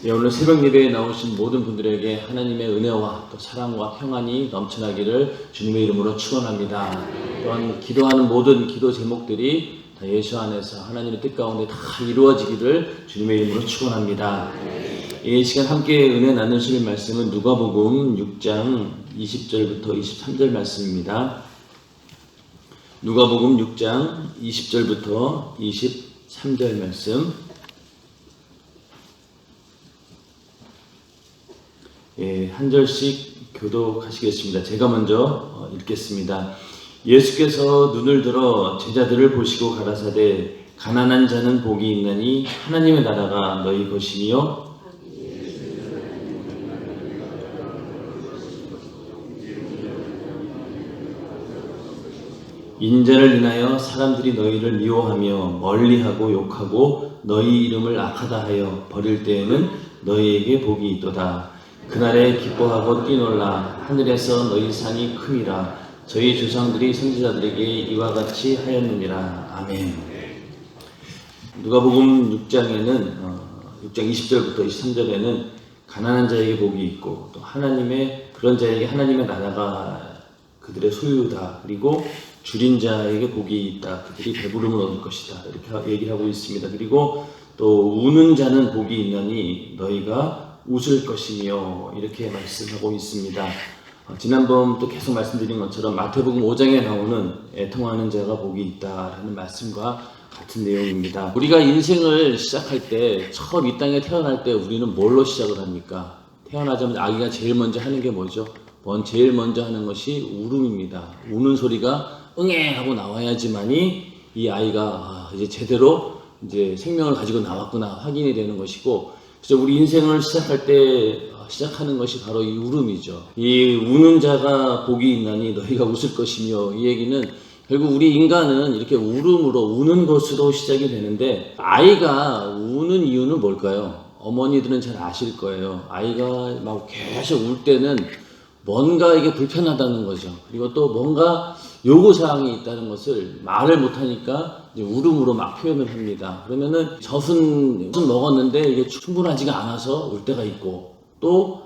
오늘 새벽 예배에 나오신 모든 분들에게 하나님의 은혜와 또 사랑과 평안이 넘쳐나기를 주님의 이름으로 축원합니다. 또한 기도하는 모든 기도 제목들이 다 예수 안에서 하나님의 뜻 가운데 다 이루어지기를 주님의 이름으로 축원합니다. 이 시간 함께 은혜 나누실 말씀은 누가복음 6장 20절부터 23절 말씀입니다. 누가복음 6장 20절부터 23절 말씀. 한 절씩 교독하시겠습니다. 제가 먼저 읽겠습니다. 예수께서 눈을 들어 제자들을 보시고 가라사대 가난한 자는 복이 있나니 하나님의 나라가 너희 것이며 인자를 인하여 사람들이 너희를 미워하며 멀리하고 욕하고 너희 이름을 악하다 하여 버릴 때에는 너희에게 복이 있도다. 그날에 기뻐하고 뛰놀라. 하늘에서 너희 상이 큼이라. 저희 조상들이 선지자들에게 이와 같이 하였느니라. 아멘. 누가복음 6장에는 6장 20절부터 23절에는 가난한 자에게 복이 있고 또 하나님의 그런 자에게 하나님의 나라가 그들의 소유다. 그리고 줄인 자에게 복이 있다. 그들이 배부름을 얻을 것이다. 이렇게 얘기를 하고 있습니다. 그리고 또 우는 자는 복이 있나니 너희가 웃을 것이며 이렇게 말씀하고 있습니다. 지난번 또 계속 말씀드린 것처럼 마태복음 5장에 나오는 애통하는 자가 복이 있다라는 말씀과 같은 내용입니다. 우리가 인생을 시작할 때 처음 이 땅에 태어날 때 우리는 뭘로 시작을 합니까? 태어나자마자 아기가 제일 먼저 하는 게 뭐죠? 제일 먼저 하는 것이 울음입니다. 우는 소리가 응애 하고 나와야지만이 이 아이가 이제 제대로 이제 생명을 가지고 나왔구나 확인이 되는 것이고, 그래서 우리 인생을 시작할 때 시작하는 것이 바로 이 울음이죠. 이 우는 자가 복이 있나니 너희가 웃을 것이며, 이 얘기는 결국 우리 인간은 이렇게 울음으로 우는 것으로 시작이 되는데, 아이가 우는 이유는 뭘까요? 어머니들은 잘 아실 거예요. 아이가 막 계속 울 때는 뭔가 이게 불편하다는 거죠. 그리고 또 뭔가 요구사항이 있다는 것을 말을 못하니까 이제 울음으로 막 표현을 합니다. 그러면은 젖은 먹었는데 이게 충분하지가 않아서 울 때가 있고, 또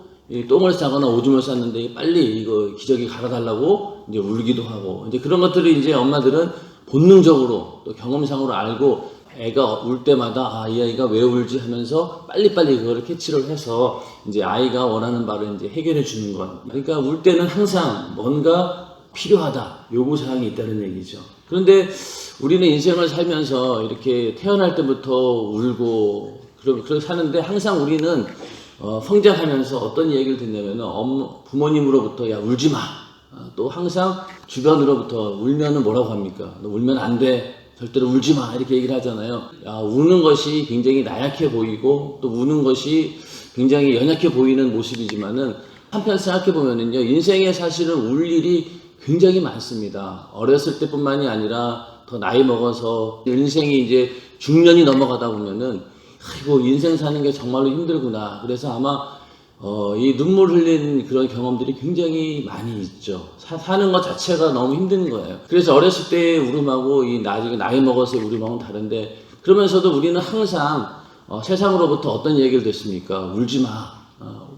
똥을 싸거나 오줌을 쌌는데 빨리 이거 기저귀 갈아달라고 이제 울기도 하고, 이제 그런 것들을 이제 엄마들은 본능적으로 또 경험상으로 알고 애가 울 때마다 이 아이가 왜 울지 하면서 빨리빨리 그거를 캐치를 해서 이제 아이가 원하는 바를 이제 해결해 주는 것. 그러니까 울 때는 항상 뭔가 필요하다, 요구사항이 있다는 얘기죠. 그런데 우리는 인생을 살면서 이렇게 태어날 때부터 울고 그렇게 사는데, 항상 우리는 성장하면서 어떤 얘기를 듣냐면 부모님으로부터 야 울지 마, 또 항상 주변으로부터 울면은 뭐라고 합니까? 너 울면 안 돼, 절대로 울지 마, 이렇게 얘기를 하잖아요. 우는 것이 굉장히 나약해 보이고 또 우는 것이 굉장히 연약해 보이는 모습이지만은, 한편 생각해 보면은요, 인생에 사실은 울 일이 굉장히 많습니다. 어렸을 때뿐만이 아니라 더 나이 먹어서 인생이 이제 중년이 넘어가다 보면은 아이고 인생 사는 게 정말로 힘들구나. 그래서 아마 이 눈물 흘린 그런 경험들이 굉장히 많이 있죠. 사는 것 자체가 너무 힘든 거예요. 그래서 어렸을 때의 울음하고 이 나중에 나이 먹어서의 울음하고는 다른데, 그러면서도 우리는 항상 세상으로부터 어떤 얘기를 듣습니까? 울지 마.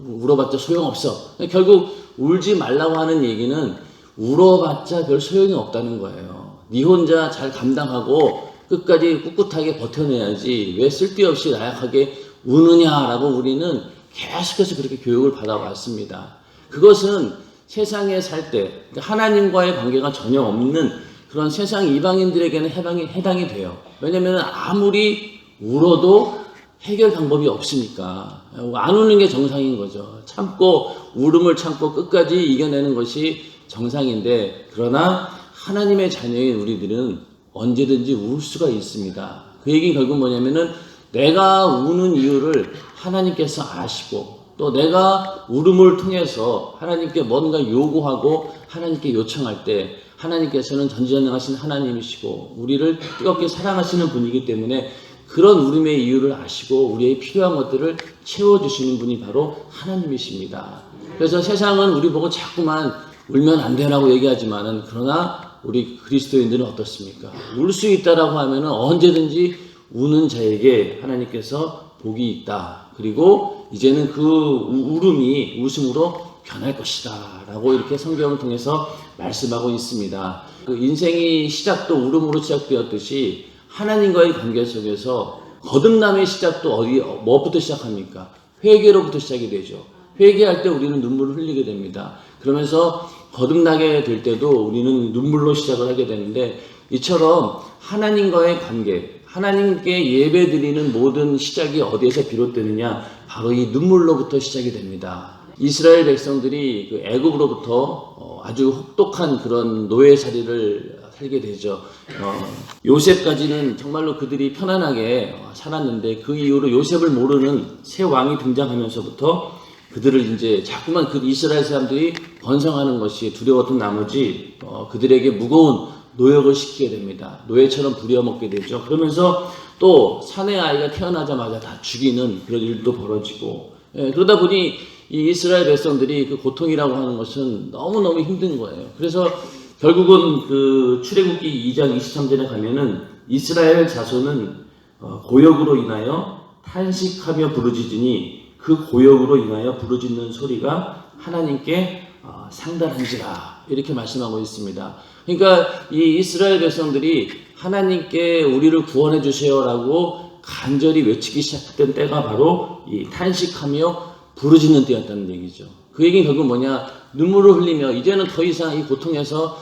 울어봤자 소용없어. 결국 울지 말라고 하는 얘기는 울어봤자 별 소용이 없다는 거예요. 네 혼자 잘 감당하고 끝까지 꿋꿋하게 버텨내야지 왜 쓸데없이 나약하게 우느냐라고 우리는 계속해서 그렇게 교육을 받아왔습니다. 그것은 세상에 살 때 하나님과의 관계가 전혀 없는 그런 세상 이방인들에게는 해당이 돼요. 왜냐하면 아무리 울어도 해결 방법이 없으니까 안 우는 게 정상인 거죠. 참고 울음을 참고 끝까지 이겨내는 것이 정상인데, 그러나 하나님의 자녀인 우리들은 언제든지 울 수가 있습니다. 그 얘기는 결국 뭐냐면은 내가 우는 이유를 하나님께서 아시고, 또 내가 울음을 통해서 하나님께 뭔가 요구하고 하나님께 요청할 때 하나님께서는 전지전능하신 하나님이시고 우리를 뜨겁게 사랑하시는 분이기 때문에 그런 울음의 이유를 아시고 우리의 필요한 것들을 채워주시는 분이 바로 하나님이십니다. 그래서 세상은 우리 보고 자꾸만 울면 안 되라고 얘기하지만은, 그러나 우리 그리스도인들은 어떻습니까? 울 수 있다라고 하면은 언제든지 우는 자에게 하나님께서 복이 있다. 그리고 이제는 그 울음이 웃음으로 변할 것이다 라고 이렇게 성경을 통해서 말씀하고 있습니다. 그 인생이 시작도 울음으로 시작되었듯이 하나님과의 관계 속에서 거듭남의 시작도 뭐부터 시작합니까? 회개로부터 시작이 되죠. 회개할 때 우리는 눈물을 흘리게 됩니다. 그러면서 거듭나게 될 때도 우리는 눈물로 시작을 하게 되는데, 이처럼 하나님과의 관계, 하나님께 예배드리는 모든 시작이 어디에서 비롯되느냐? 바로 이 눈물로부터 시작이 됩니다. 이스라엘 백성들이 그 애굽으로부터 아주 혹독한 그런 노예살이를 살게 되죠. 요셉까지는 정말로 그들이 편안하게 살았는데, 그 이후로 요셉을 모르는 새 왕이 등장하면서부터 그들을 이제 자꾸만 그 이스라엘 사람들이 번성하는 것이 두려웠던 나머지 그들에게 무거운 노역을 시키게 됩니다. 노예처럼 부려먹게 되죠. 그러면서 또 사내 아이가 태어나자마자 다 죽이는 그런 일도 벌어지고, 그러다 보니 이 이스라엘 백성들이 그 고통이라고 하는 것은 너무너무 힘든 거예요. 그래서 결국은 그 출애굽기 2장 23절에 가면은 이스라엘 자손은 고역으로 인하여 탄식하며 부르짖으니 그 고역으로 인하여 부르짖는 소리가 하나님께 상달한지라, 이렇게 말씀하고 있습니다. 그러니까 이 이스라엘 백성들이 하나님께 우리를 구원해 주세요라고 간절히 외치기 시작했던 때가 바로 이 탄식하며 부르짖는 때였다는 얘기죠. 그 얘기는 결국 뭐냐? 눈물을 흘리며 이제는 더 이상 이 고통에서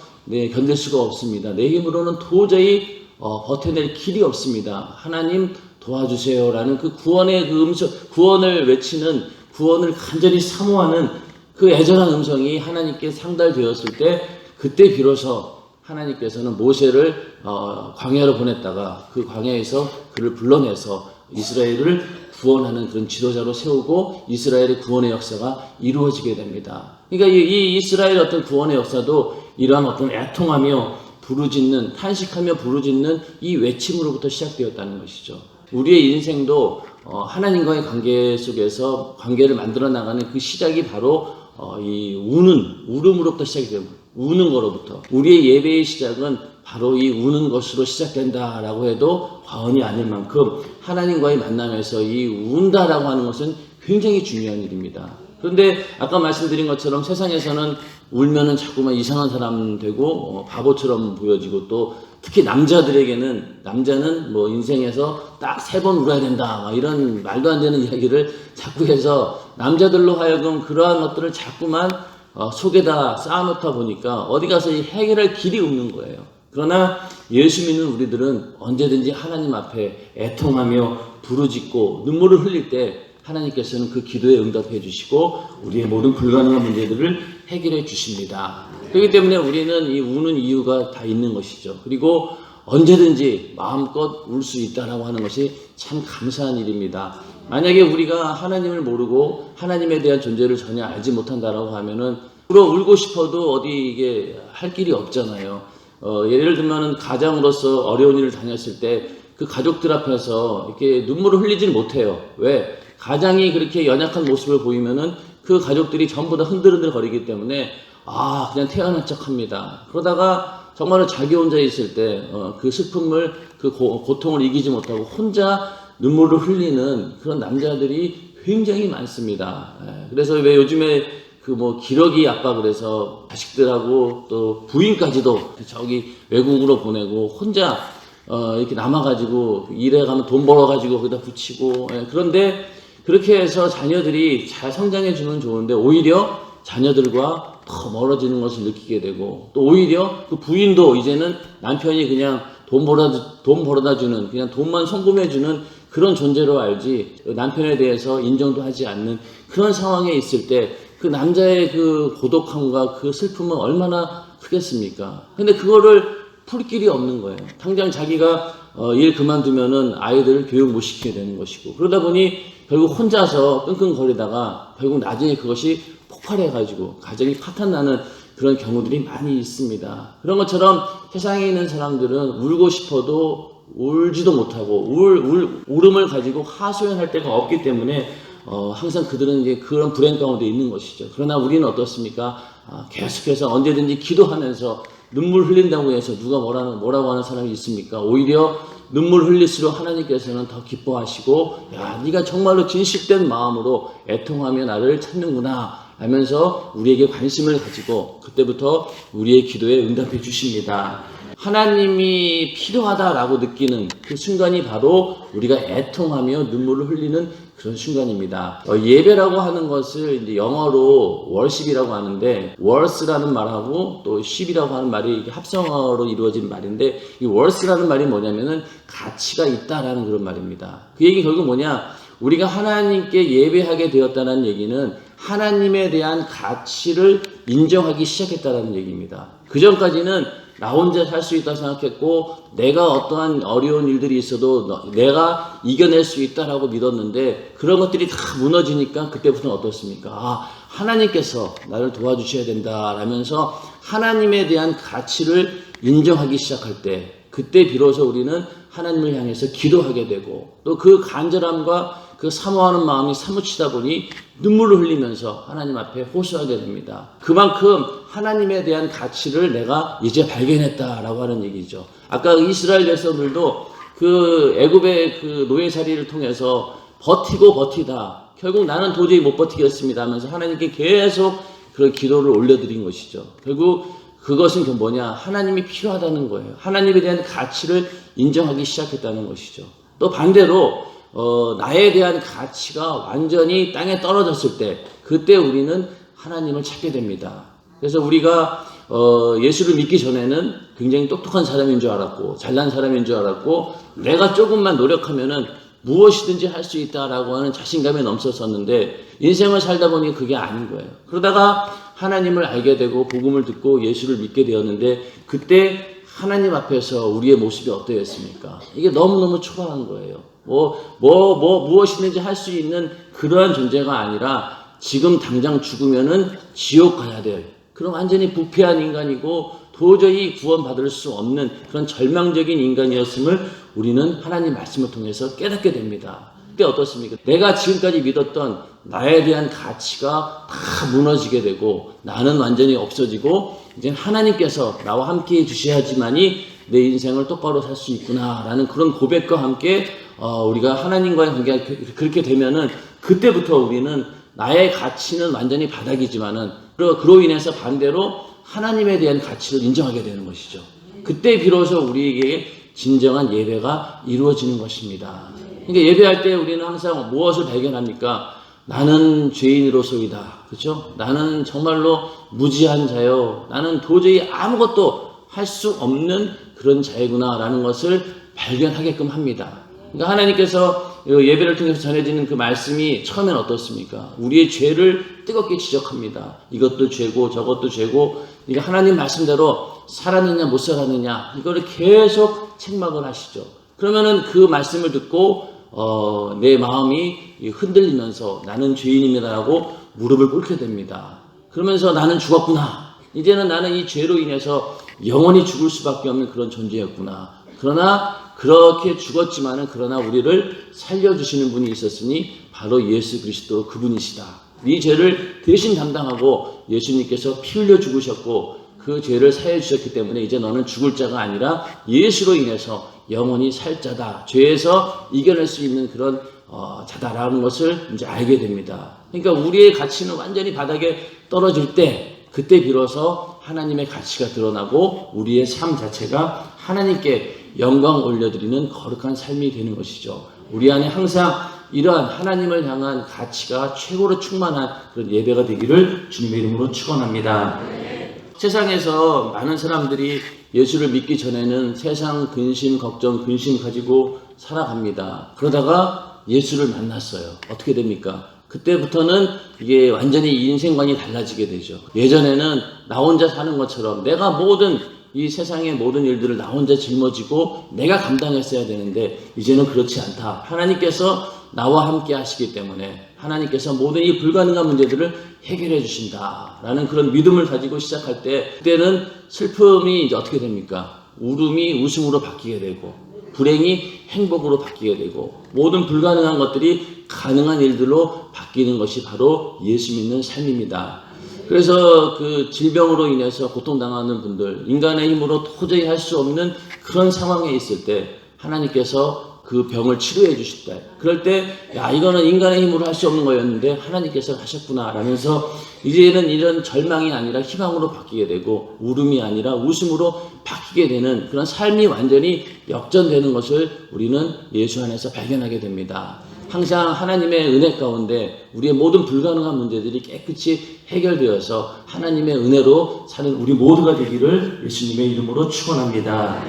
견딜 수가 없습니다. 내 힘으로는 도저히 버텨낼 길이 없습니다. 하나님 도와주세요라는 그 구원의 그 음성, 구원을 외치는, 구원을 간절히 사모하는 그 애절한 음성이 하나님께 상달되었을 때, 그때 비로소 하나님께서는 모세를 광야로 보냈다가 그 광야에서 그를 불러내서 이스라엘을 구원하는 그런 지도자로 세우고 이스라엘의 구원의 역사가 이루어지게 됩니다. 그러니까 이 이스라엘 어떤 구원의 역사도 이러한 어떤 애통하며 부르짖는, 탄식하며 부르짖는 이 외침으로부터 시작되었다는 것이죠. 우리의 인생도 하나님과의 관계 속에서 관계를 만들어 나가는 그 시작이 바로 이 울음으로부터 시작이 됩니다. 우는 거로부터. 우리의 예배의 시작은 바로 이 우는 것으로 시작된다라고 해도 과언이 아닐 만큼 하나님과의 만남에서 이 운다라고 하는 것은 굉장히 중요한 일입니다. 그런데 아까 말씀드린 것처럼 세상에서는 울면은 자꾸만 이상한 사람 되고 바보처럼 보여지고, 또 특히 남자들에게는, 남자는 뭐 인생에서 딱 3번 울어야 된다, 막 이런 말도 안 되는 이야기를 자꾸 해서 남자들로 하여금 그러한 것들을 자꾸만 속에다 쌓아놓다 보니까 어디 가서 해결할 길이 없는 거예요. 그러나 예수 믿는 우리들은 언제든지 하나님 앞에 애통하며 부르짖고 눈물을 흘릴 때 하나님께서는 그 기도에 응답해 주시고 우리의 모든 불가능한 문제들을 해결해 주십니다. 그렇기 때문에 우리는 이 우는 이유가 다 있는 것이죠. 그리고 언제든지 마음껏 울 수 있다라고 하는 것이 참 감사한 일입니다. 만약에 우리가 하나님을 모르고 하나님에 대한 존재를 전혀 알지 못한다라고 하면은 울고 싶어도 어디 이게 할 길이 없잖아요. 예를 들면은 가장으로서 어려운 일을 당했을 때 그 가족들 앞에서 이렇게 눈물을 흘리질 못해요. 왜? 가장이 그렇게 연약한 모습을 보이면은 그 가족들이 전부 다 흔들흔들 거리기 때문에 그냥 태어난 척 합니다. 그러다가 정말로 자기 혼자 있을 때 그 슬픔을, 그 고통을 이기지 못하고 혼자 눈물을 흘리는 그런 남자들이 굉장히 많습니다. 그래서 왜 요즘에 그 기러기 아빠 그래서 자식들하고 또 부인까지도 저기 외국으로 보내고 혼자 이렇게 남아가지고 일해 가면 돈 벌어가지고 거기다 붙이고, 그런데 그렇게 해서 자녀들이 잘 성장해 주면 좋은데 오히려 자녀들과 더 멀어지는 것을 느끼게 되고, 또 오히려 그 부인도 이제는 남편이 그냥 돈 벌어다 주는, 그냥 돈만 송금해 주는 그런 존재로 알지 남편에 대해서 인정도 하지 않는 그런 상황에 있을 때 그 남자의 그 고독함과 그 슬픔은 얼마나 크겠습니까? 근데 그거를 풀 길이 없는 거예요. 당장 자기가 일 그만두면은 아이들을 교육 못 시키게 되는 것이고, 그러다 보니 결국 혼자서 끙끙거리다가 결국 나중에 그것이 폭발해가지고 가정이 파탄나는 그런 경우들이 많이 있습니다. 그런 것처럼 세상에 있는 사람들은 울고 싶어도 울지도 못하고 울음을 가지고 하소연할 데가 없기 때문에 항상 그들은 이제 그런 불행 가운데 있는 것이죠. 그러나 우리는 어떻습니까? 계속해서 언제든지 기도하면서 눈물 흘린다고 해서 누가 뭐라고 하는 사람이 있습니까? 오히려 눈물 흘릴수록 하나님께서는 더 기뻐하시고 야 네가 정말로 진실된 마음으로 애통하며 나를 찾는구나 하면서 우리에게 관심을 가지고 그때부터 우리의 기도에 응답해 주십니다. 하나님이 필요하다라고 느끼는 그 순간이 바로 우리가 애통하며 눈물을 흘리는 그런 순간입니다. 예배라고 하는 것을 이제 영어로 worship이라고 하는데 worth라는 말하고 또 ship이라고 하는 말이 합성어로 이루어진 말인데 이 worth라는 말이 뭐냐면은 가치가 있다라는 그런 말입니다. 그 얘기 결국 뭐냐? 우리가 하나님께 예배하게 되었다는 얘기는 하나님에 대한 가치를 인정하기 시작했다는 얘기입니다. 그 전까지는 나 혼자 살 수 있다고 생각했고 내가 어떠한 어려운 일들이 있어도 내가 이겨낼 수 있다라고 믿었는데 그런 것들이 다 무너지니까 그때부터는 어떻습니까? 하나님께서 나를 도와주셔야 된다라면서 하나님에 대한 가치를 인정하기 시작할 때 그때 비로소 우리는 하나님을 향해서 기도하게 되고 또 그 간절함과 그 사모하는 마음이 사무치다 보니 눈물을 흘리면서 하나님 앞에 호소하게 됩니다. 그만큼 하나님에 대한 가치를 내가 이제 발견했다라고 하는 얘기죠. 아까 이스라엘 백성들도 그 애굽의 그 노예살이를 통해서 버티고 버티다 결국 나는 도저히 못 버티겠습니다 하면서 하나님께 계속 그런 기도를 올려드린 것이죠. 결국 그것은 뭐냐? 하나님이 필요하다는 거예요. 하나님에 대한 가치를 인정하기 시작했다는 것이죠. 또 반대로 나에 대한 가치가 완전히 땅에 떨어졌을 때 그때 우리는 하나님을 찾게 됩니다. 그래서 우리가 예수를 믿기 전에는 굉장히 똑똑한 사람인 줄 알았고 잘난 사람인 줄 알았고 내가 조금만 노력하면은 무엇이든지 할 수 있다라고 하는 자신감에 넘쳤었는데 인생을 살다 보니 그게 아닌 거예요. 그러다가 하나님을 알게 되고 복음을 듣고 예수를 믿게 되었는데 그때 하나님 앞에서 우리의 모습이 어떠했습니까? 이게 너무너무 초라한 거예요. 무엇이든지 할 수 있는 그러한 존재가 아니라 지금 당장 죽으면은 지옥 가야 될 그런 완전히 부패한 인간이고 도저히 구원받을 수 없는 그런 절망적인 인간이었음을 우리는 하나님 말씀을 통해서 깨닫게 됩니다. 그때 어떻습니까? 내가 지금까지 믿었던 나에 대한 가치가 다 무너지게 되고 나는 완전히 없어지고 이제 하나님께서 나와 함께 해주셔야지만이 내 인생을 똑바로 살 수 있구나라는 그런 고백과 함께 우리가 하나님과의 관계가 그렇게 되면은 그때부터 우리는 나의 가치는 완전히 바닥이지만은 그로 인해서 반대로 하나님에 대한 가치를 인정하게 되는 것이죠. 그때 비로소 우리에게 진정한 예배가 이루어지는 것입니다. 그러니까 예배할 때 우리는 항상 무엇을 발견합니까? 나는 죄인으로소이다. 그렇죠? 나는 정말로 무지한 자요. 나는 도저히 아무것도 할 수 없는 그런 자이구나라는 것을 발견하게끔 합니다. 그러니까 하나님께서 예배를 통해서 전해지는 그 말씀이 처음엔 어떻습니까? 우리의 죄를 뜨겁게 지적합니다. 이것도 죄고 저것도 죄고 그러니까 하나님 말씀대로 살았느냐 못 살았느냐 이거를 계속 책망을 하시죠. 그러면은 그 말씀을 듣고 내 마음이 흔들리면서 나는 죄인입니다라고 무릎을 꿇게 됩니다. 그러면서 나는 죽었구나. 이제는 나는 이 죄로 인해서 영원히 죽을 수밖에 없는 그런 존재였구나. 그러나 그렇게 죽었지만은 그러나 우리를 살려주시는 분이 있었으니 바로 예수 그리스도 그분이시다. 이 죄를 대신 담당하고 예수님께서 피 흘려 죽으셨고 그 죄를 사해 주셨기 때문에 이제 너는 죽을 자가 아니라 예수로 인해서 영원히 살 자다. 죄에서 이겨낼 수 있는 그런 자다라는 것을 이제 알게 됩니다. 그러니까 우리의 가치는 완전히 바닥에 떨어질 때 그때 비로소 하나님의 가치가 드러나고 우리의 삶 자체가 하나님께 영광 올려드리는 거룩한 삶이 되는 것이죠. 우리 안에 항상 이러한 하나님을 향한 가치가 최고로 충만한 그런 예배가 되기를 주님의 이름으로 축원합니다. 세상에서 많은 사람들이 예수를 믿기 전에는 세상 근심, 걱정, 근심 가지고 살아갑니다. 그러다가 예수를 만났어요. 어떻게 됩니까? 그때부터는 이게 완전히 인생관이 달라지게 되죠. 예전에는 나 혼자 사는 것처럼 내가 모든 이 세상의 모든 일들을 나 혼자 짊어지고 내가 감당했어야 되는데 이제는 그렇지 않다. 하나님께서 나와 함께 하시기 때문에 하나님께서 모든 이 불가능한 문제들을 해결해 주신다라는 그런 믿음을 가지고 시작할 때 그때는 슬픔이 이제 어떻게 됩니까? 울음이 웃음으로 바뀌게 되고 불행이 행복으로 바뀌게 되고 모든 불가능한 것들이 가능한 일들로 바뀌는 것이 바로 예수 믿는 삶입니다. 그래서 그 질병으로 인해서 고통당하는 분들, 인간의 힘으로 도저히 할 수 없는 그런 상황에 있을 때 하나님께서 그 병을 치료해 주셨다. 그럴 때, 야, 이거는 인간의 힘으로 할 수 없는 거였는데 하나님께서 하셨구나 라면서 이제는 이런 절망이 아니라 희망으로 바뀌게 되고 울음이 아니라 웃음으로 바뀌게 되는 그런 삶이 완전히 역전되는 것을 우리는 예수 안에서 발견하게 됩니다. 항상 하나님의 은혜 가운데 우리의 모든 불가능한 문제들이 깨끗이 해결되어서 하나님의 은혜로 사는 우리 모두가 되기를 예수님의 이름으로 축원합니다.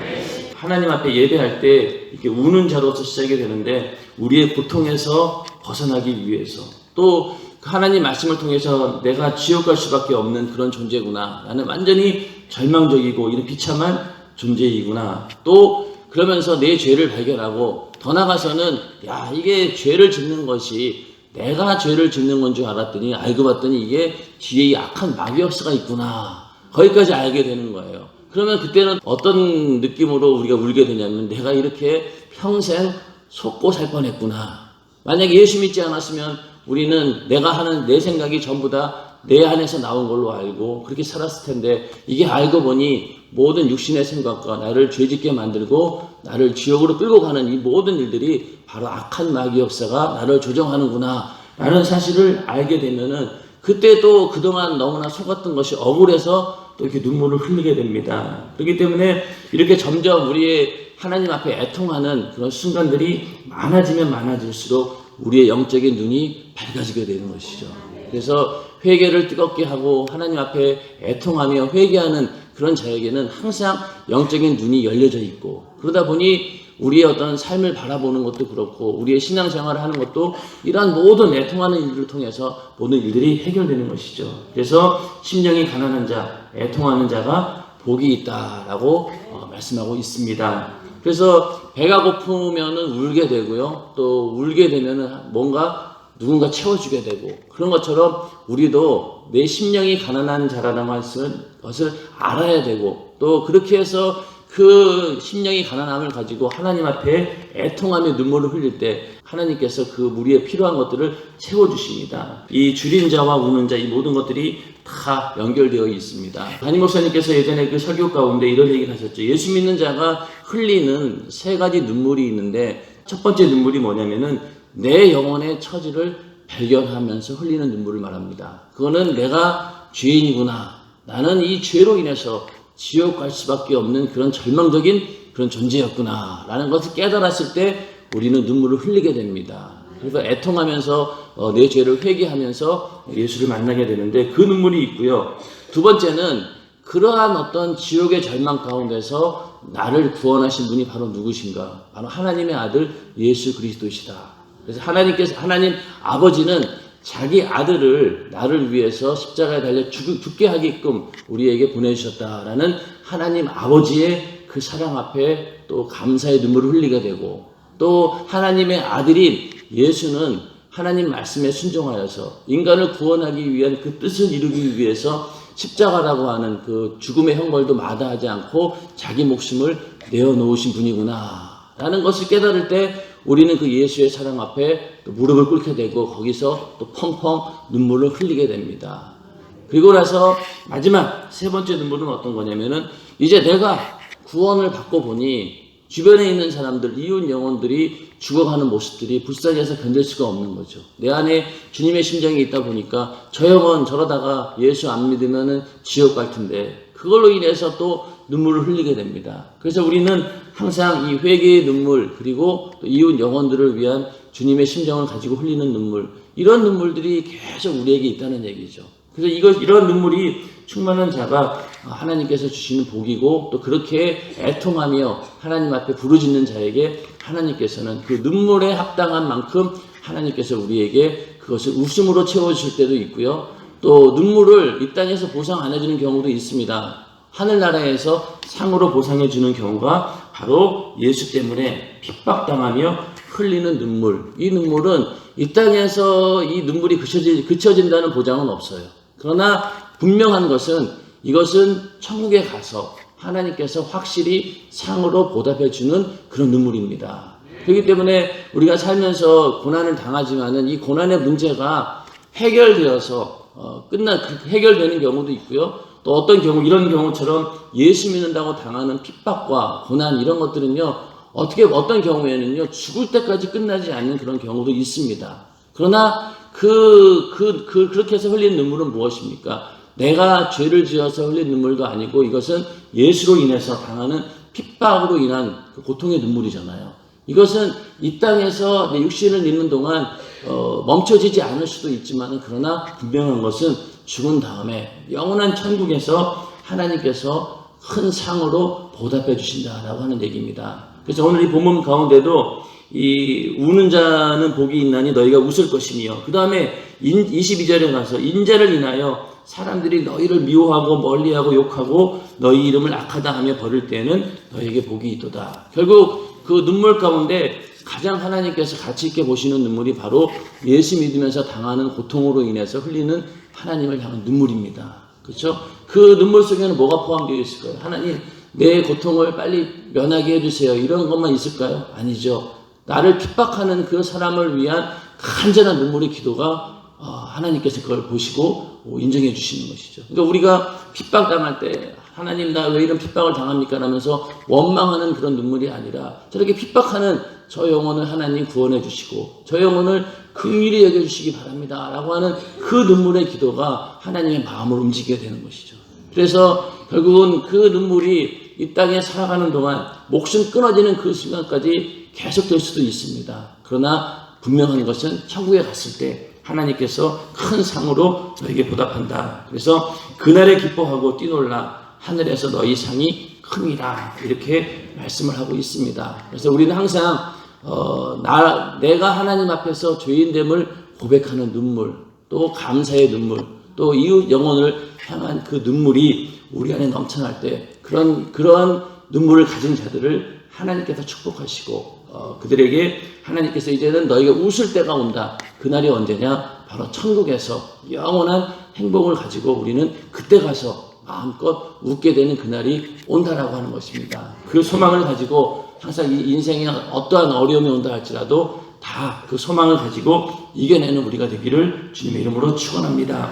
하나님 앞에 예배할 때 이렇게 우는 자로서 시작이 되는데 우리의 고통에서 벗어나기 위해서 또 하나님 말씀을 통해서 내가 지옥 갈 수밖에 없는 그런 존재구나. 나는 완전히 절망적이고 이런 비참한 존재이구나. 또 그러면서 내 죄를 발견하고 더 나아가서는 야, 이게 죄를 짓는 것이 내가 죄를 짓는 건 줄 알았더니 알고 봤더니 이게 뒤에 악한 마귀 역사가 있구나. 거기까지 알게 되는 거예요. 그러면 그때는 어떤 느낌으로 우리가 울게 되냐면 내가 이렇게 평생 속고 살 뻔했구나. 만약에 예수 믿지 않았으면 우리는 내가 하는 내 생각이 전부 다 내 안에서 나온 걸로 알고 그렇게 살았을 텐데 이게 알고 보니 모든 육신의 생각과 나를 죄짓게 만들고 나를 지옥으로 끌고 가는 이 모든 일들이 바로 악한 마귀 역사가 나를 조정하는구나 라는 사실을 알게 되면은 그때도 그동안 너무나 속았던 것이 억울해서 또 이렇게 눈물을 흘리게 됩니다. 그렇기 때문에 이렇게 점점 우리의 하나님 앞에 애통하는 그런 순간들이 많아지면 많아질수록 우리의 영적인 눈이 밝아지게 되는 것이죠. 그래서 회개를 뜨겁게 하고 하나님 앞에 애통하며 회개하는 그런 자에게는 항상 영적인 눈이 열려져 있고 그러다 보니 우리의 어떤 삶을 바라보는 것도 그렇고 우리의 신앙생활을 하는 것도 이러한 모든 애통하는 일들을 통해서 모든 일들이 해결되는 것이죠. 그래서 심령이 가난한 자, 애통하는 자가 복이 있다라고 말씀하고 있습니다. 그래서 배가 고프면은 울게 되고요. 또 울게 되면은 뭔가 누군가 채워주게 되고 그런 것처럼 우리도 내 심령이 가난한 자라는 것을 알아야 되고 또 그렇게 해서 그 심령이 가난함을 가지고 하나님 앞에 애통하며 눈물을 흘릴 때 하나님께서 그 우리의 필요한 것들을 채워주십니다. 이 줄인 자와 우는 자 이 모든 것들이 다 연결되어 있습니다. 담임 목사님께서 예전에 그 설교 가운데 이런 얘기를 하셨죠. 예수 믿는 자가 흘리는 세 가지 눈물이 있는데 첫 번째 눈물이 뭐냐면은 내 영혼의 처지를 발견하면서 흘리는 눈물을 말합니다. 그거는 내가 죄인이구나. 나는 이 죄로 인해서 지옥 갈 수밖에 없는 그런 절망적인 그런 존재였구나 라는 것을 깨달았을 때 우리는 눈물을 흘리게 됩니다. 그래서 애통하면서 내 죄를 회개하면서 예수를 만나게 되는데 그 눈물이 있고요. 두 번째는 그러한 어떤 지옥의 절망 가운데서 나를 구원하신 분이 바로 누구신가? 바로 하나님의 아들 예수 그리스도시다. 그래서 하나님 아버지는 자기 아들을 나를 위해서 십자가에 달려 죽게 하게끔 우리에게 보내주셨다라는 하나님 아버지의 그 사랑 앞에 또 감사의 눈물을 흘리게 되고 또 하나님의 아들인 예수는 하나님 말씀에 순종하여서 인간을 구원하기 위한 그 뜻을 이루기 위해서 십자가라고 하는 그 죽음의 형벌도 마다하지 않고 자기 목숨을 내어놓으신 분이구나 라는 것을 깨달을 때 우리는 그 예수의 사랑 앞에 또 무릎을 꿇게 되고 거기서 또 펑펑 눈물을 흘리게 됩니다. 그리고 나서 마지막 세 번째 눈물은 어떤 거냐면은 이제 내가 구원을 받고 보니 주변에 있는 사람들, 이웃 영혼들이 죽어가는 모습들이 불쌍해서 견딜 수가 없는 거죠. 내 안에 주님의 심정이 있다 보니까 저 영혼 저러다가 예수 안 믿으면은 지옥 갈 텐데 그걸로 인해서 또 눈물을 흘리게 됩니다. 그래서 우리는 항상 이 회개의 눈물 그리고 또 이웃 영혼들을 위한 주님의 심정을 가지고 흘리는 눈물 이런 눈물들이 계속 우리에게 있다는 얘기죠. 그래서 이런 눈물이 충만한 자가 하나님께서 주시는 복이고 또 그렇게 애통하며 하나님 앞에 부르짖는 자에게 하나님께서는 그 눈물에 합당한 만큼 하나님께서 우리에게 그것을 웃음으로 채워주실 때도 있고요. 또 눈물을 이 땅에서 보상 안 해주는 경우도 있습니다. 하늘나라에서 상으로 보상해 주는 경우가 바로 예수 때문에 핍박당하며 흘리는 눈물. 이 눈물은 이 땅에서 이 눈물이 그쳐진다는 보장은 없어요. 그러나 분명한 것은 이것은 천국에 가서 하나님께서 확실히 상으로 보답해 주는 그런 눈물입니다. 그렇기 때문에 우리가 살면서 고난을 당하지만은 이 고난의 문제가 해결되어서 해결되는 경우도 있고요. 또 어떤 경우 이런 경우처럼 예수 믿는다고 당하는 핍박과 고난 이런 것들은요 어떤 경우에는요, 죽을 때까지 끝나지 않는 그런 경우도 있습니다. 그러나 그렇게 해서 흘린 눈물은 무엇입니까? 내가 죄를 지어서 흘린 눈물도 아니고 이것은 예수로 인해서 당하는 핍박으로 인한 그 고통의 눈물이잖아요. 이것은 이 땅에서 내 육신을 입는 동안 멈춰지지 않을 수도 있지만 그러나 분명한 것은 죽은 다음에 영원한 천국에서 하나님께서 큰 상으로 보답해 주신다라고 하는 얘기입니다. 그래서 오늘 이 본문 가운데도 이 우는 자는 복이 있나니 너희가 웃을 것이며 그 다음에 22절에 가서 인자를 인하여 사람들이 너희를 미워하고 멀리하고 욕하고 너희 이름을 악하다 하며 버릴 때에는 너희에게 복이 있도다. 결국 그 눈물 가운데 가장 하나님께서 가치 있게 보시는 눈물이 바로 예수 믿으면서 당하는 고통으로 인해서 흘리는 하나님을 향한 눈물입니다. 그렇죠? 그 눈물 속에는 뭐가 포함되어 있을까요? 하나님 내 고통을 빨리 면하게 해주세요. 이런 것만 있을까요? 아니죠. 나를 핍박하는 그 사람을 위한 간절한 눈물의 기도가 하나님께서 그걸 보시고 인정해 주시는 것이죠. 그러니까 우리가 핍박당할 때 하나님 나 왜 이런 핍박을 당합니까? 라면서 원망하는 그런 눈물이 아니라 저렇게 핍박하는 저 영혼을 하나님 구원해 주시고 저 영혼을 긍휼히 여겨 주시기 바랍니다 라고 하는 그 눈물의 기도가 하나님의 마음을 움직이게 되는 것이죠. 그래서 결국은 그 눈물이 이 땅에 살아가는 동안 목숨 끊어지는 그 순간까지 계속될 수도 있습니다. 그러나 분명한 것은 천국에 갔을 때 하나님께서 큰 상으로 너에게 보답한다. 그래서 그날에 기뻐하고 뛰놀라 하늘에서 너희 상이 큼이라 이렇게 말씀을 하고 있습니다. 그래서 우리는 항상 내가 하나님 앞에서 죄인됨을 고백하는 눈물, 또 감사의 눈물, 또 이웃 영혼을 향한 그 눈물이 우리 안에 넘쳐날 때 그런 눈물을 가진 자들을 하나님께서 축복하시고 그들에게 하나님께서 이제는 너희가 웃을 때가 온다. 그날이 언제냐? 바로 천국에서 영원한 행복을 가지고 우리는 그때 가서 마음껏 웃게 되는 그날이 온다라고 하는 것입니다. 그 소망을 가지고 항상 이 인생에 어떠한 어려움이 온다 할지라도 다 그 소망을 가지고 이겨내는 우리가 되기를 주님의 이름으로 축원합니다.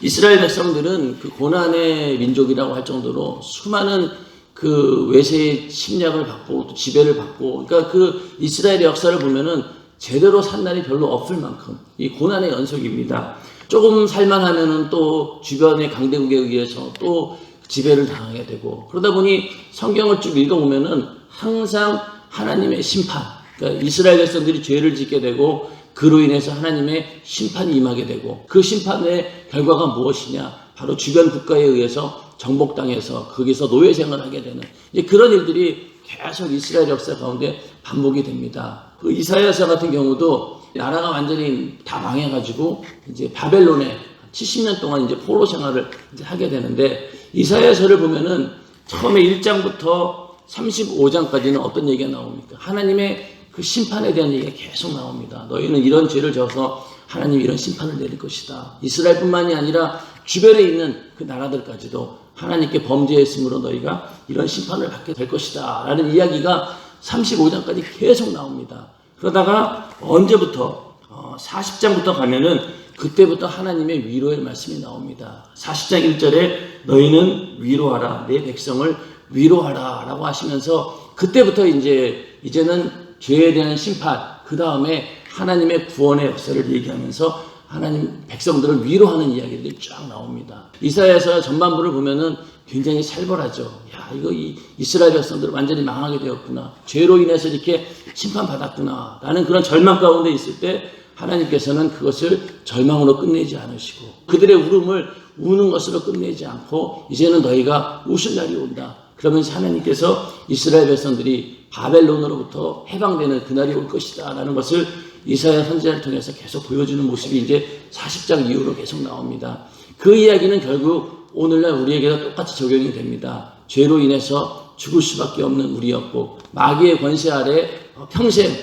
이스라엘 백성들은 그 고난의 민족이라고 할 정도로 수많은 그 외세의 침략을 받고 또 지배를 받고 그러니까 그 이스라엘의 역사를 보면은 제대로 산 날이 별로 없을 만큼 이 고난의 연속입니다. 조금 살만하면은 또 주변의 강대국에 의해서 또 지배를 당하게 되고 그러다 보니 성경을 쭉 읽어보면은 항상 하나님의 심판, 그러니까 이스라엘 백성들이 죄를 짓게 되고 그로 인해서 하나님의 심판이 임하게 되고 그 심판의 결과가 무엇이냐? 바로 주변 국가에 의해서 정복당해서 거기서 노예 생활을 하게 되는 이제 그런 일들이 계속 이스라엘 역사 가운데 반복이 됩니다. 그 이사야서 같은 경우도 나라가 완전히 다 망해가지고 이제 바벨론에 70년 동안 이제 포로 생활을 이제 하게 되는데 이사야서를 보면은 처음에 1장부터 35장까지는 어떤 얘기가 나옵니까? 하나님의 그 심판에 대한 얘기가 계속 나옵니다. 너희는 이런 죄를 져서 하나님이 이런 심판을 내릴 것이다. 이스라엘뿐만이 아니라 주변에 있는 그 나라들까지도 하나님께 범죄했으므로 너희가 이런 심판을 받게 될 것이다 라는 이야기가 35장까지 계속 나옵니다. 그러다가 언제부터 40장부터 가면은 그때부터 하나님의 위로의 말씀이 나옵니다. 40장 1절에 너희는 위로하라 내 백성을 위로하라 라고 하시면서 그때부터 이제는 죄에 대한 심판 그 다음에 하나님의 구원의 역사를 얘기하면서 하나님 백성들을 위로하는 이야기들이 쫙 나옵니다. 이사야서 전반부를 보면은 굉장히 살벌하죠. 야, 이거 이스라엘 백성들 완전히 망하게 되었구나. 죄로 인해서 이렇게 심판받았구나. 라는 그런 절망 가운데 있을 때 하나님께서는 그것을 절망으로 끝내지 않으시고 그들의 울음을 우는 것으로 끝내지 않고 이제는 너희가 웃을 날이 온다. 그러면서 하나님께서 이스라엘 백성들이 바벨론으로부터 해방되는 그날이 올 것이다. 라는 것을 이사야 선지자를 통해서 계속 보여주는 모습이 이제 40장 이후로 계속 나옵니다. 그 이야기는 결국 오늘날 우리에게도 똑같이 적용이 됩니다. 죄로 인해서 죽을 수밖에 없는 우리였고 마귀의 권세 아래 평생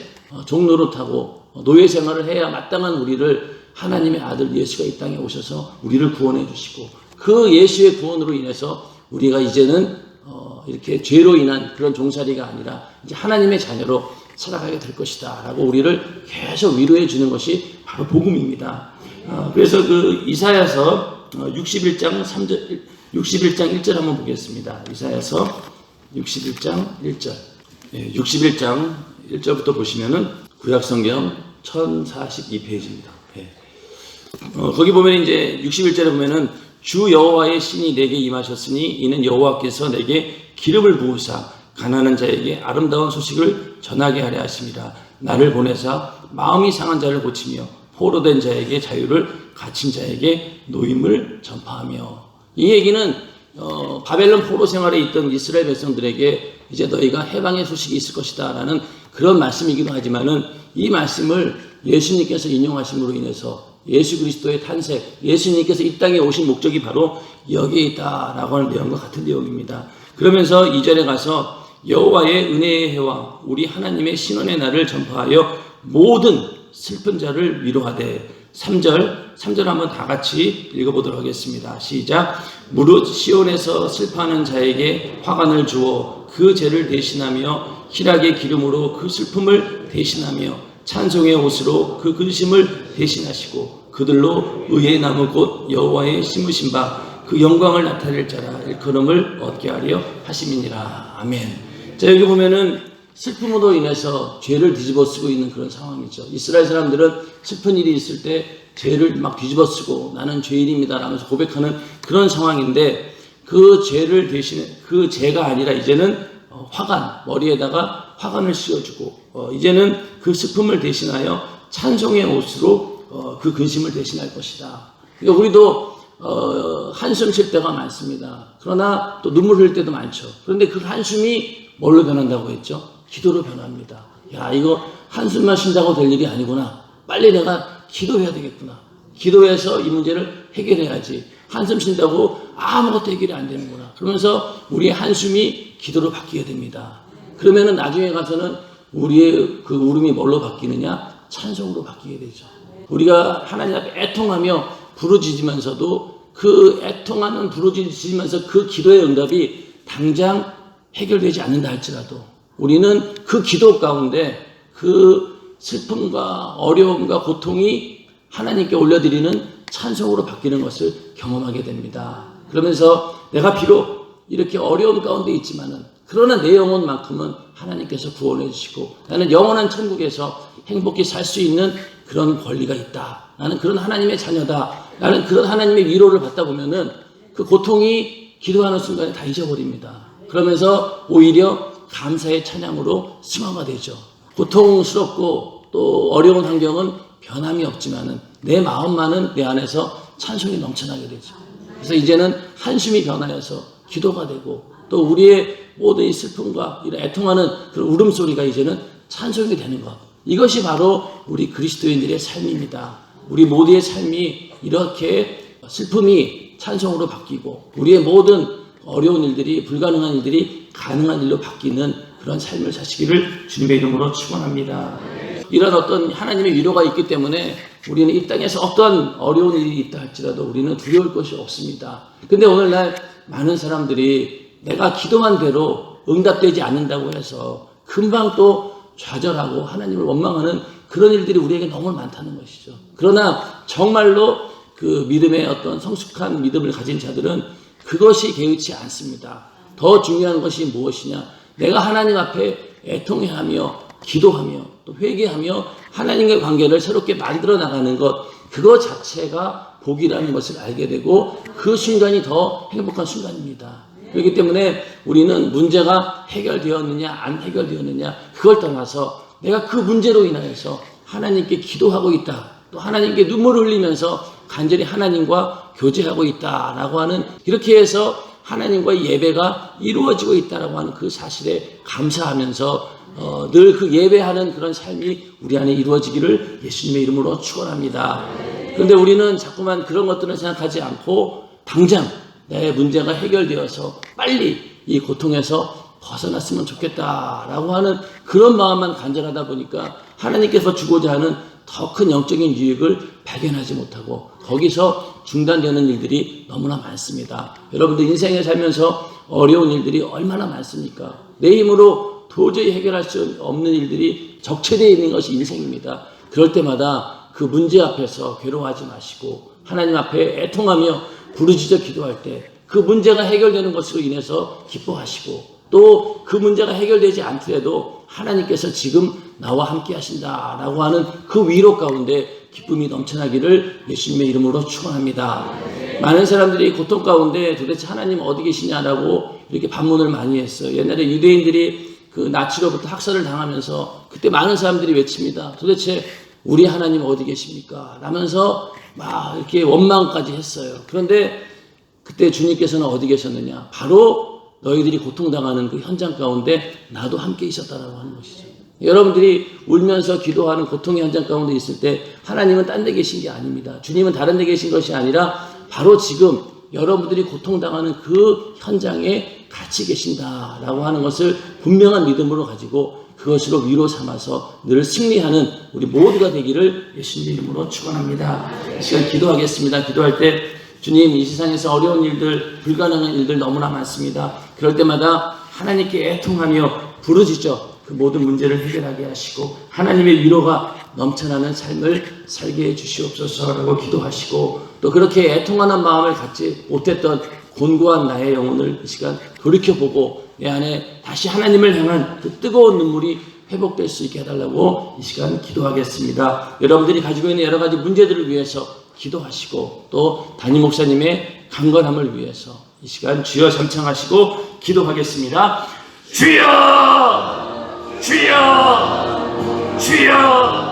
종노릇하고 노예 생활을 해야 마땅한 우리를 하나님의 아들 예수가 이 땅에 오셔서 우리를 구원해 주시고 그 예수의 구원으로 인해서 우리가 이제는 이렇게 죄로 인한 그런 종살이가 아니라 이제 하나님의 자녀로 살아가게 될 것이다 라고 우리를 계속 위로해 주는 것이 바로 복음입니다. 그래서 그 이사야서 61장 1절 한번 보겠습니다. 이사야서 61장 1절 61장 1절부터 보시면은 구약성경 1042페이지입니다. 거기 보면 이제 61절에 보면은 주 여호와의 신이 내게 임하셨으니 이는 여호와께서 내게 기름을 부으사 가난한 자에게 아름다운 소식을 전하게 하려 하심이라. 나를 보내사 마음이 상한 자를 고치며 포로된 자에게 자유를, 갇힌 자에게 노임을 전파하며. 이 얘기는 바벨론 포로 생활에 있던 이스라엘 백성들에게 이제 너희가 해방의 소식이 있을 것이다 라는 그런 말씀이기도 하지만은, 이 말씀을 예수님께서 인용하심으로 인해서 예수 그리스도의 탄생, 예수님께서 이 땅에 오신 목적이 바로 여기에 있다라고 하는 내용과 같은 내용입니다. 그러면서 2절에 가서 여호와의 은혜의 해와 우리 하나님의 신원의 날을 전파하여 모든 슬픈 자를 위로하되. 3절 한번 다 같이 읽어보도록 하겠습니다. 시작. 무릇 시온에서 슬퍼하는 자에게 화관을 주어 그 죄를 대신하며 희락의 기름으로 그 슬픔을 대신하며 찬송의 옷으로 그 근심을 대신하시고 그들로 의의 나무 곧 여호와의 심으신 바 그 영광을 나타낼 자라 일컬음을 얻게 하려 하심이니라. 아멘. 자, 여기 보면은 슬픔으로 인해서 죄를 뒤집어 쓰고 있는 그런 상황이죠. 이스라엘 사람들은 슬픈 일이 있을 때 죄를 막 뒤집어 쓰고 나는 죄인입니다 라면서 고백하는 그런 상황인데, 그 죄를 대신에, 그 죄가 아니라 이제는 화관, 머리에다가 화관을 씌워주고 이제는 그 슬픔을 대신하여 찬송의 옷으로 그 근심을 대신할 것이다. 그러니까 우리도 한숨 쉴 때가 많습니다. 그러나 또 눈물 흘릴 때도 많죠. 그런데 그 한숨이 뭘로 변한다고 했죠? 기도로 변합니다. 야, 이거 한숨만 쉰다고 될 일이 아니구나. 빨리 내가 기도해야 되겠구나. 기도해서 이 문제를 해결해야지. 한숨 쉰다고 아무것도 해결이 안 되는구나. 그러면서 우리의 한숨이 기도로 바뀌게 됩니다. 그러면은 나중에 가서는 우리의 그 울음이 뭘로 바뀌느냐? 찬송으로 바뀌게 되죠. 우리가 하나님 앞에 애통하며 부르짖으면서도 그 애통하는 부르짖으면서 그 기도의 응답이 당장 해결되지 않는다 할지라도 우리는 그 기도 가운데 그 슬픔과 어려움과 고통이 하나님께 올려드리는 찬송으로 바뀌는 것을 경험하게 됩니다. 그러면서 내가 비록 이렇게 어려움 가운데 있지만은 그러나 내 영혼만큼은 하나님께서 구원해 주시고 나는 영원한 천국에서 행복히 살 수 있는 그런 권리가 있다. 나는 그런 하나님의 자녀다. 나는 그런 하나님의 위로를 받다 보면은 그 고통이 기도하는 순간에 다 잊어버립니다. 그러면서 오히려 감사의 찬양으로 승화가 되죠. 고통스럽고 또 어려운 환경은 변함이 없지만은 내 마음만은 내 안에서 찬송이 넘쳐나게 되죠. 그래서 이제는 한숨이 변하여서 기도가 되고 또 우리의 모든 이 슬픔과 이런 애통하는 그런 울음소리가 이제는 찬송이 되는 것. 이것이 바로 우리 그리스도인들의 삶입니다. 우리 모두의 삶이 이렇게 슬픔이 찬송으로 바뀌고 우리의 모든 어려운 일들이, 불가능한 일들이 가능한 일로 바뀌는 그런 삶을 사시기를 주님의 이름으로 축원합니다. 이런 어떤 하나님의 위로가 있기 때문에 우리는 이 땅에서 어떤 어려운 일이 있다 할지라도 우리는 두려울 것이 없습니다. 근데 오늘날 많은 사람들이 내가 기도한 대로 응답되지 않는다고 해서 금방 또 좌절하고 하나님을 원망하는 그런 일들이 우리에게 너무 많다는 것이죠. 그러나 정말로 그 믿음의 어떤 성숙한 믿음을 가진 자들은 그것이 개의치 않습니다. 더 중요한 것이 무엇이냐? 내가 하나님 앞에 애통해하며 기도하며 또 회개하며 하나님과의 관계를 새롭게 만들어 나가는 것, 그거 자체가 복이라는 것을 알게 되고 그 순간이 더 행복한 순간입니다. 그렇기 때문에 우리는 문제가 해결되었느냐 안 해결되었느냐 그걸 떠나서 내가 그 문제로 인하여서 하나님께 기도하고 있다, 또 하나님께 눈물을 흘리면서 간절히 하나님과 교제하고 있다라고 하는, 이렇게 해서 하나님과의 예배가 이루어지고 있다라고 하는 그 사실에 감사하면서 늘 그 예배하는 그런 삶이 우리 안에 이루어지기를 예수님의 이름으로 축원합니다. 그런데 우리는 자꾸만 그런 것들을 생각하지 않고 당장 내 문제가 해결되어서 빨리 이 고통에서 벗어났으면 좋겠다라고 하는 그런 마음만 간절하다 보니까 하나님께서 주고자 하는 더 큰 영적인 유익을 발견하지 못하고 거기서 중단되는 일들이 너무나 많습니다. 여러분들 인생에 살면서 어려운 일들이 얼마나 많습니까? 내 힘으로 도저히 해결할 수 없는 일들이 적체되어 있는 것이 인생입니다. 그럴 때마다 그 문제 앞에서 괴로워하지 마시고 하나님 앞에 애통하며 부르짖어 기도할 때 그 문제가 해결되는 것으로 인해서 기뻐하시고 또 그 문제가 해결되지 않더라도 하나님께서 지금 나와 함께 하신다라고 하는 그 위로 가운데 기쁨이 넘쳐나기를 예수님의 이름으로 축원합니다. 많은 사람들이 고통 가운데 도대체 하나님 어디 계시냐라고 이렇게 반문을 많이 했어요. 옛날에 유대인들이 그 나치로부터 학살을 당하면서 그때 많은 사람들이 외칩니다. 도대체 우리 하나님 어디 계십니까? 라면서 막 이렇게 원망까지 했어요. 그런데 그때 주님께서는 어디 계셨느냐? 바로 너희들이 고통당하는 그 현장 가운데 나도 함께 있었다라고 하는 것이죠. 여러분들이 울면서 기도하는 고통의 현장 가운데 있을 때 하나님은 딴 데 계신 게 아닙니다. 주님은 다른 데 계신 것이 아니라 바로 지금 여러분들이 고통당하는 그 현장에 같이 계신다라고 하는 것을 분명한 믿음으로 가지고 그것으로 위로 삼아서 늘 승리하는 우리 모두가 되기를 예수님 이름으로 축원합니다. 이 시간 기도하겠습니다. 기도할 때 주님, 이 세상에서 어려운 일들, 불가능한 일들 너무나 많습니다. 그럴 때마다 하나님께 애통하며 부르짖죠. 그 모든 문제를 해결하게 하시고 하나님의 위로가 넘쳐나는 삶을 살게 해 주시옵소서라고 기도하시고 또 그렇게 애통하는 마음을 갖지 못했던 곤고한 나의 영혼을 이 시간 돌이켜보고 내 안에 다시 하나님을 향한 그 뜨거운 눈물이 회복될 수 있게 해달라고 이 시간 기도하겠습니다. 여러분들이 가지고 있는 여러 가지 문제들을 위해서 기도하시고 또 담임 목사님의 강건함을 위해서 이 시간 주여 삼창하시고 기도하겠습니다. 주여! 주여! 주여!